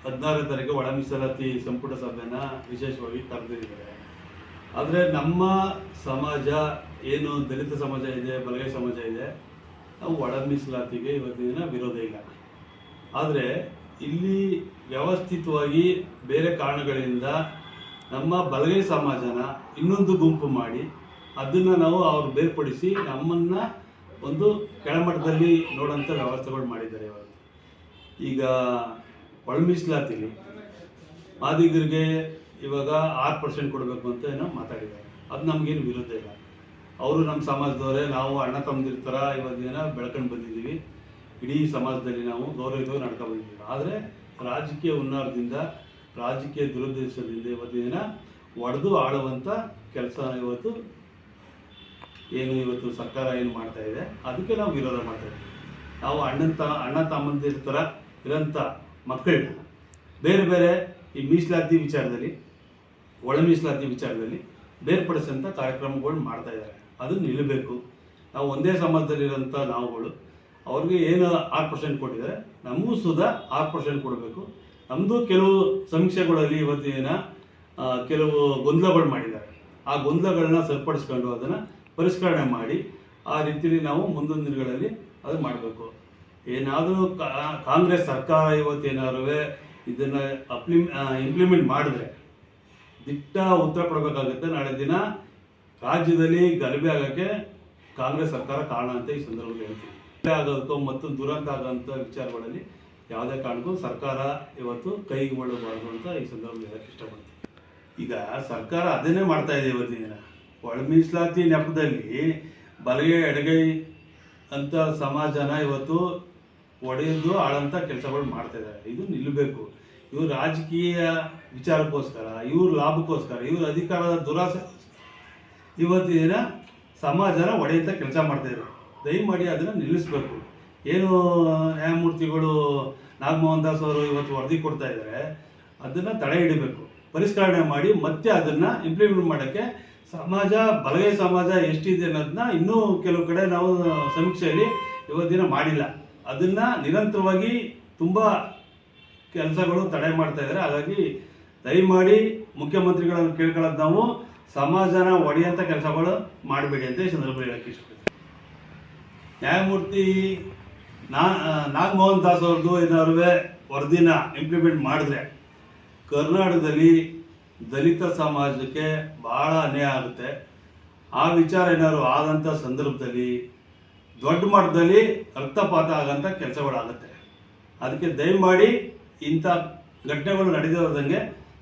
16ನೇ ತಾರೀಕು ಒಳ ಮೀಸಲಾತಿ ಸಂಪುಟ ಸಭೆನ ವಿಶೇಷವಾಗಿ ಕರೆದಿದ್ದಾರೆ. ಆದರೆ ನಮ್ಮ ಸಮಾಜ ಏನು ದಲಿತ ಸಮಾಜ ಇದೆ, ಬಲಗೈ ಸಮಾಜ ಇದೆ, ನಾವು ಒಳ ಮೀಸಲಾತಿಗೆ ಇವತ್ತಿನ ದಿನ ವಿರೋಧ ಇಲ್ಲ. ಆದರೆ ಇಲ್ಲಿ ವ್ಯವಸ್ಥಿತವಾಗಿ ಬೇರೆ ಕಾರಣಗಳಿಂದ ನಮ್ಮ ಬಲಗೈ ಸಮಾಜನ ಇನ್ನೊಂದು ಗುಂಪು ಮಾಡಿ ಅದನ್ನು ನಾವು ಅವ್ರು ಬೇರ್ಪಡಿಸಿ ನಮ್ಮನ್ನು ಒಂದು ಕೆಳಮಟ್ಟದಲ್ಲಿ ನೋಡೋಂಥ ವ್ಯವಸ್ಥೆಗಳು ಮಾಡಿದ್ದಾರೆ. ಈಗ ಒಳ ಮೀಸಲಾತಿಲಿ ಮಾದಿಗರಿಗೆ ಇವಾಗ 6% ಕೊಡಬೇಕು ಅಂತ ಏನೋ ಮಾತಾಡಿದ್ದಾರೆ. ಅದು ನಮಗೇನು ವಿರೋಧ ಇಲ್ಲ. ಅವರು ನಮ್ಮ ಸಮಾಜದವರೇ, ನಾವು ಅಣ್ಣ ತಮ್ಮದಿರ ಥರ ಇವತ್ತಿನ ಬೆಳ್ಕೊಂಡು ಬಂದಿದ್ದೀವಿ. ಇಡೀ ಸಮಾಜದಲ್ಲಿ ನಾವು ಗೌರವ ನಡ್ಕೊಂಡು ಬಂದಿದ್ದೀವಿ. ಆದರೆ ರಾಜಕೀಯ ಹುನ್ನಾರದಿಂದ, ರಾಜಕೀಯ ದುರುದ್ದೇಶದಿಂದ ಇವತ್ತಿನ ಒಡೆದು ಆಳುವಂಥ ಕೆಲಸ ಇವತ್ತು ಸರ್ಕಾರ ಏನು ಮಾಡ್ತಾ ಇದೆ, ಅದಕ್ಕೆ ನಾವು ವಿರೋಧ ಮಾಡ್ತಾ ಇದ್ದೀವಿ. ನಾವು ಅಣ್ಣ ತಮ್ಮಂದಿರ ಥರ ಇರೋಂಥ ಮಕ್ಕಳನ್ನ ಬೇರೆ ಬೇರೆ ಈ ಮೀಸಲಾತಿ ವಿಚಾರದಲ್ಲಿ, ಒಳ ಮೀಸಲಾತಿ ವಿಚಾರದಲ್ಲಿ ಬೇರ್ಪಡಿಸೋಂಥ ಕಾರ್ಯಕ್ರಮಗಳು ಮಾಡ್ತಾ ಇದ್ದಾರೆ. ಅದು ನಿಲ್ಲಬೇಕು. ನಾವು ಒಂದೇ ಸಮಾಜದಲ್ಲಿರೋಂಥ ನಾವುಗಳು ಅವ್ರಿಗೆ ಏನು 6% ಕೊಟ್ಟಿದ್ದಾರೆ, ನಮಗೂ ಸುಧಾ 6% ಕೊಡಬೇಕು. ನಮ್ಮದು ಕೆಲವು ಸಮೀಕ್ಷೆಗಳಲ್ಲಿ ಇವತ್ತಿನ ಕೆಲವು ಗೊಂದಲಗಳು ಮಾಡಿದ್ದಾರೆ. ಆ ಗೊಂದಲಗಳನ್ನ ಸರಿಪಡಿಸ್ಕೊಂಡು ಅದನ್ನು ಪರಿಷ್ಕರಣೆ ಮಾಡಿ ಆ ರೀತಿಯಲ್ಲಿ ನಾವು ಮುಂದಿನ ದಿನಗಳಲ್ಲಿ ಅದು ಮಾಡಬೇಕು. ಏನಾದರೂ ಕಾಂಗ್ರೆಸ್ ಸರ್ಕಾರ ಇವತ್ತೇನಾದ್ರು ಇದನ್ನು ಇಂಪ್ಲಿಮೆಂಟ್ ಮಾಡಿದ್ರೆ ದಿಟ್ಟ ಉತ್ತರ ಕೊಡಬೇಕಾಗುತ್ತೆ. ನಾಳೆ ದಿನ ರಾಜ್ಯದಲ್ಲಿ ಗಲಭೆ ಆಗೋಕ್ಕೆ ಕಾಂಗ್ರೆಸ್ ಸರ್ಕಾರ ಕಾರಣ ಅಂತ ಈ ಸಂದರ್ಭದಲ್ಲಿ ಹೇಳ್ತೀವಿ. ಗಲಭೆ ಆಗೋದಕ್ಕೂ ಮತ್ತು ದುರಂತ ಆಗೋಂಥ ವಿಚಾರಗಳಲ್ಲಿ ಯಾವುದೇ ಕಾರಣಕ್ಕೂ ಸರ್ಕಾರ ಇವತ್ತು ಕೈಗೆ ಮಾಡಬಾರ್ದು ಅಂತ ಈ ಸಂದರ್ಭದಲ್ಲಿ ಹೇಳಕ್ಕೆ ಇಷ್ಟಪಡ್ತೀವಿ. ಈಗ ಸರ್ಕಾರ ಅದನ್ನೇ ಮಾಡ್ತಾ ಇದೆ. ಇವತ್ತಿನ ಒಳ ಮೀಸಲಾತಿ ನೆಪದಲ್ಲಿ ಬಲಗೈ ಎಡಗೈ ಅಂತ ಸಮಾಜನ ಇವತ್ತು ಒಡೆಯೋದು ಆಳಂಥ ಕೆಲಸಗಳು ಮಾಡ್ತಾ ಇದ್ದಾರೆ. ಇದು ನಿಲ್ಲಬೇಕು. ಇವರು ರಾಜಕೀಯ ವಿಚಾರಕ್ಕೋಸ್ಕರ, ಇವ್ರ ಲಾಭಕ್ಕೋಸ್ಕರ, ಇವ್ರ ಅಧಿಕಾರದ ದುರಾಸೆ ಇವತ್ತಿನ ಸಮಾಜನ ಒಡೆಯುವಂಥ ಕೆಲಸ ಮಾಡ್ತಾಯಿದ್ರು. ದಯಮಾಡಿ ಅದನ್ನು ನಿಲ್ಲಿಸಬೇಕು. ಏನು ನ್ಯಾಯಮೂರ್ತಿಗಳು ನಾಗಮೋಹನ್ ದಾಸ್ ಅವರು ಇವತ್ತು ವರದಿ ಕೊಡ್ತಾ ಇದ್ದಾರೆ, ಅದನ್ನು ತಡೆ ಹಿಡಿಬೇಕು, ಪರಿಷ್ಕರಣೆ ಮಾಡಿ ಮತ್ತೆ ಅದನ್ನು ಇಂಪ್ಲಿಮೆಂಟ್ ಮಾಡೋಕ್ಕೆ ಸಮಾಜ, ಬಲಗೈ ಸಮಾಜ ಎಷ್ಟಿದೆ ಅನ್ನೋದನ್ನ ಇನ್ನೂ ಕೆಲವು ಕಡೆ ನಾವು ಸಮೀಕ್ಷೆಯಲ್ಲಿ ಇವತ್ತಿನ ಮಾಡಿಲ್ಲ. ಅದನ್ನು ನಿರಂತರವಾಗಿ ತುಂಬ ಕೆಲಸಗಳು ತಡೆ ಮಾಡ್ತಾ ಇದ್ದಾರೆ. ಹಾಗಾಗಿ ದಯಮಾಡಿ ಮುಖ್ಯಮಂತ್ರಿಗಳನ್ನು ಕೇಳ್ಕೊಳ್ಳೋದು ನಾವು ಸಮಾಜನ ಒಡೆಯುವಂಥ ಕೆಲಸಗಳು ಮಾಡಬೇಡಿ ಅಂತ ಈ ಸಂದರ್ಭದಲ್ಲಿ ಹೇಳಕ್ಕೆ ಇಷ್ಟಪಡ್ತೀನಿ. ನ್ಯಾಯಮೂರ್ತಿ ನಾಗಮೋಹನ್ ದಾಸ್ ಅವ್ರದ್ದು ಏನಾದ್ರು ವರದಿನ ಇಂಪ್ಲಿಮೆಂಟ್ ಮಾಡಿದ್ರೆ ಕರ್ನಾಟಕದಲ್ಲಿ ದಲಿತ ಸಮಾಜಕ್ಕೆ ಭಾಳ ಅನ್ಯಾಯ ಆಗುತ್ತೆ. ಆ ವಿಚಾರ ಏನಾದ್ರು ಆದಂಥ ಸಂದರ್ಭದಲ್ಲಿ ದೊಡ್ಡ ಮಟ್ಟದಲ್ಲಿ ರಕ್ತಪಾತ ಆಗೋಂಥ ಕೆಲಸಗಳಾಗುತ್ತೆ. ಅದಕ್ಕೆ ದಯಮಾಡಿ ಇಂಥ ಘಟನೆಗಳು ನಡೆದಿರೋದಂಗೆ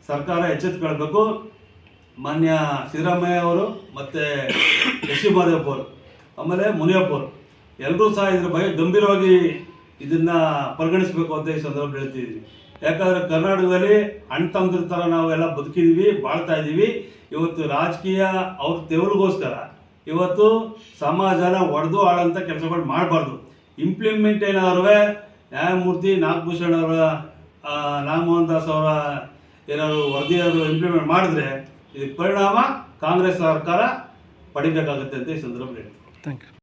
ಸರ್ಕಾರ ಎಚ್ಚೆತ್ತುಕೊಳ್ಬೇಕು. ಮಾನ್ಯ ಸಿದ್ದರಾಮಯ್ಯ ಅವರು ಮತ್ತು ಎಸ್ ಸಿ ಮಾದೇವಪ್ಪ ಅವರು, ಆಮೇಲೆ ಮುನಿಯಪ್ಪ ಅವರು ಎಲ್ಲರೂ ಸಹ ಇದ್ರ ಬಗ್ಗೆ ಗಂಭೀರವಾಗಿ ಇದನ್ನು ಪರಿಗಣಿಸಬೇಕು ಅಂತ ಈ ಸಂದರ್ಭ ಹೇಳ್ತಿದ್ದೀವಿ. ಯಾಕಂದರೆ ಕರ್ನಾಟಕದಲ್ಲಿ ಅಣ್ಣ ತಮ್ಮದಿರ ಥರ ನಾವೆಲ್ಲ ಬದುಕಿದ್ದೀವಿ, ಬಾಳ್ತಾ ಇದ್ದೀವಿ. ಇವತ್ತು ರಾಜಕೀಯ ಅವ್ರ ತೆವರಿಗೋಸ್ಕರ ಇವತ್ತು ಸಮಾಜನ ಒಡೆದು ಆಳೋಂಥ ಕೆಲಸಗಳು ಮಾಡಬಾರ್ದು. ಇಂಪ್ಲಿಮೆಂಟ್ ಏನಾದ್ರು ನ್ಯಾಯಮೂರ್ತಿ ನಾಗಭೂಷಣ್ ಅವರ, ನಾಗಮೋಹನ್ ದಾಸ್ ಅವರ ಏನಾದ್ರು ವರದಿಯಾದ್ರು ಇಂಪ್ಲಿಮೆಂಟ್ ಮಾಡಿದ್ರೆ ಇದಕ್ಕೆ ಪರಿಣಾಮ ಕಾಂಗ್ರೆಸ್ ಸರ್ಕಾರ ಪಡಿಬೇಕಾಗುತ್ತೆ ಅಂತ ಈ ಸಂದರ್ಭದಲ್ಲಿ ಹೇಳ್ತೀನಿ. Thank you.